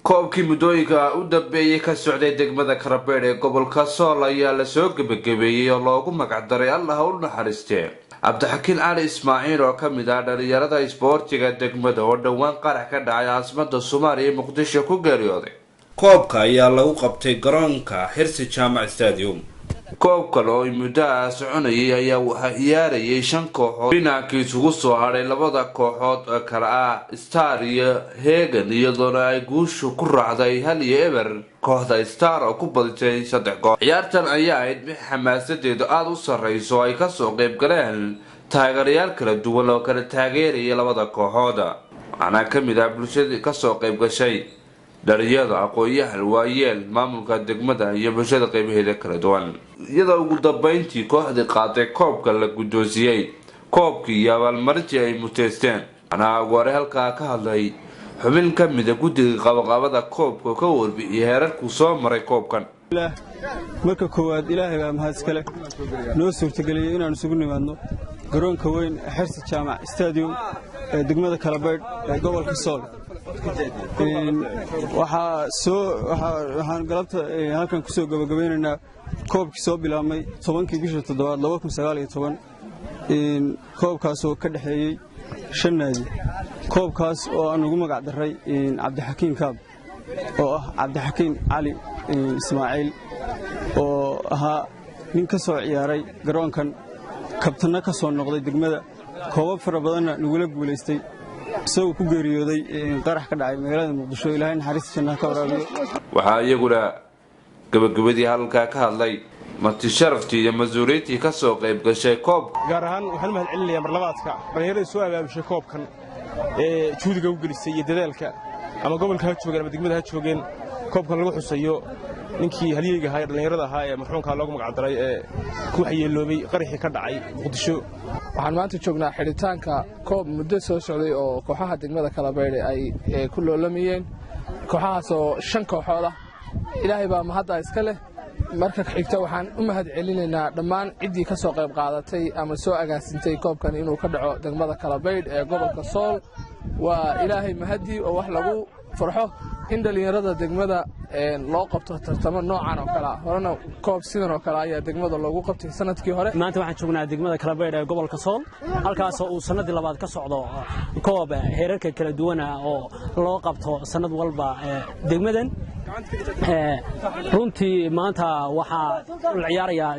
koobkii mudooyinka u dambeeyay ka socday degmada Kalabeyd ee gobolka Sool ayaa la soo gabagabeeyay oo loogu magac daray Allah u naxariistee Cabdixakiin Cali Ismaaciil oo kamid ah dhalinyarada isboortiga degmada oo dhawaan qarax ka dhacay caasimada Soomaaliya Muqdisho ku geeriyooday. Koobka ayaa lagu qabtay garoonka Hirsi Jaamac Stadium. koobka oo muddo soconayay ayaa waxa ciyaarayay 5 kooxood finaanka isugu soo haray labada kooxood oo kala ah Star iyo Hegan iyadoo ay guushu ku raacday hal iyo eber kooxda Star oo ku badisay 3 gool. ciyaartan ayaa ahayd mid xamaasadeedu aad u sareyso ay ka soo qayb galeen taageerayaal kala duwan oo kala taageeraya labada kooxood. ana kamid ah bulshada ka soo qayb gashay dariyada aqooyaha waayeel maamulka degmada iyo bulshada qaybaheeda kala duwan iyadoo ugu dambeyntii kooxda qaaday koobka la gudoosiyay koobkii iyo abaalmarintii ay muteesteen ana ugu halka ka hadlay xubin kamid ah guddiga qabaqabada koobka ka warbixiyay heerarku soo maray koobkan. marka koowaad ilaahay baa mahad iskale noo suurtageliyay inaan isugu nimaadno garoonka weyn Hirsi Jaamac Stadium ee degmada Kalabeyd ee gobolka Sool. waxaan galabta halkan ku soo gabagabeynaa koobkii soo bilaabmay 10kii bishii 7 2019 koobkaas oo ka dhaxeeyay 5 naadi koobkaas oo aan ugu magac daray Cabdixakiin Kaab oo ah Cabdixakiin Cali Ismaaciil oo ahaa nin ka soo ciyaaray garoonkan kabtana ka soo noqday degmada koobab fara badan nagula guuleystay soo ku geeriyooday qarax ka dhacay magaalada Muqdisho Ilaahay naxariistiisa ka waraabiyo. waxa iyaguna gabagabadii halka ka hadlay marti sharaftii iyo masuuliyadii ka soo qayb gashay koob gaar ahaan waxaan mahad celinayaa marlabaadka dhalinyarada soo abaabushay koobkan ee juudiga u gelisay iyo dadaalka ama gobolka ha joogeen ama degmada ha joogeen koobkan lagu xusayo ninkii halyeeyga ahaa dhalinyarada ahaa ee marxuumka loogu magac daray ee ku xayeeloobay qaraxii ka dhacay Muqdisho. waxaan maanta joognaa xiritaanka koob muddo soo socday oo kooxaha degmada Kalabeyd ay ku loolamiyeen kooxahaas oo 5 kooxood ah. ilaahay baa mahad iska leh. marka xigta waxaan u mahad celinaynaa dhammaan ciddii ka soo qayb qaadatay ama soo agaasintay koobkan inuu ka dhaco degmada Kalabeyd ee gobolka Sool. waa ilaahay mahadii oo wax lagu farxo in dhalinyarada degmada loo qabto tartamo noocan oo kala horena koob sidan oo kala ayaa degmada loogu qabtay sanadkii hore. maanta waxaan joognaa degmada Kalabeyd ee gobolka Sool halkaas oo sanadii labaad ka socdo koob heerarka kala duwan oo loo qabto sanad walba degmadan. runtii maanta waxa la ciyaarayaa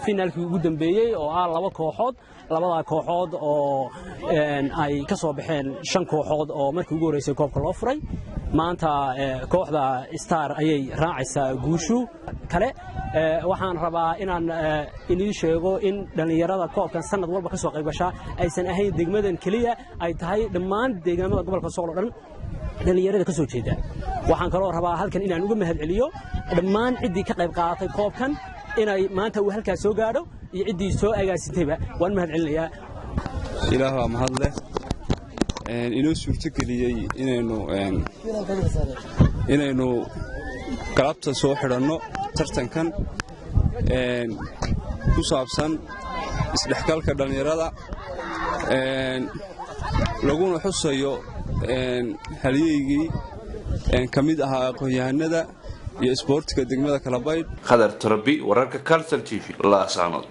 finaalkii ugu dambeeyay oo ah 2 kooxood labada kooxood oo ay ka soo baxeen 5 kooxood oo markii ugu horeysay koobka loo furay. maanta kooxda Star ayay raacaysaa guushu kale. waxaan rabaa inaan inii sheego in dhalinyarada koobkan sanad walba ka soo qayb gashaa aysan ahayn degmadan kaliya ay tahay dhammaan deegaanada gobolka Sool oo dhan dhalinyarada ka soo jeeda. waxaan kaloo rabaa halkan inaan uga mahad celiyo dhammaan ciddii ka qayb qaadatay koobkan inay maanta uu halkaas soo gaadho iyo ciddii soo agaasintayba waan mahad celinayaa. ilaahay waa mahad leh inoo suurtageliyay inaynu galabta soo xidhanno tartankan ku saabsan isdhexgalka dhalinyarada laguna xusayo halyeeygii kamid ahaa aqoonyahanada iyo isboortiga degmada Kalabeyd. Khadar Tarabi wararka Kalsan TV la saanad.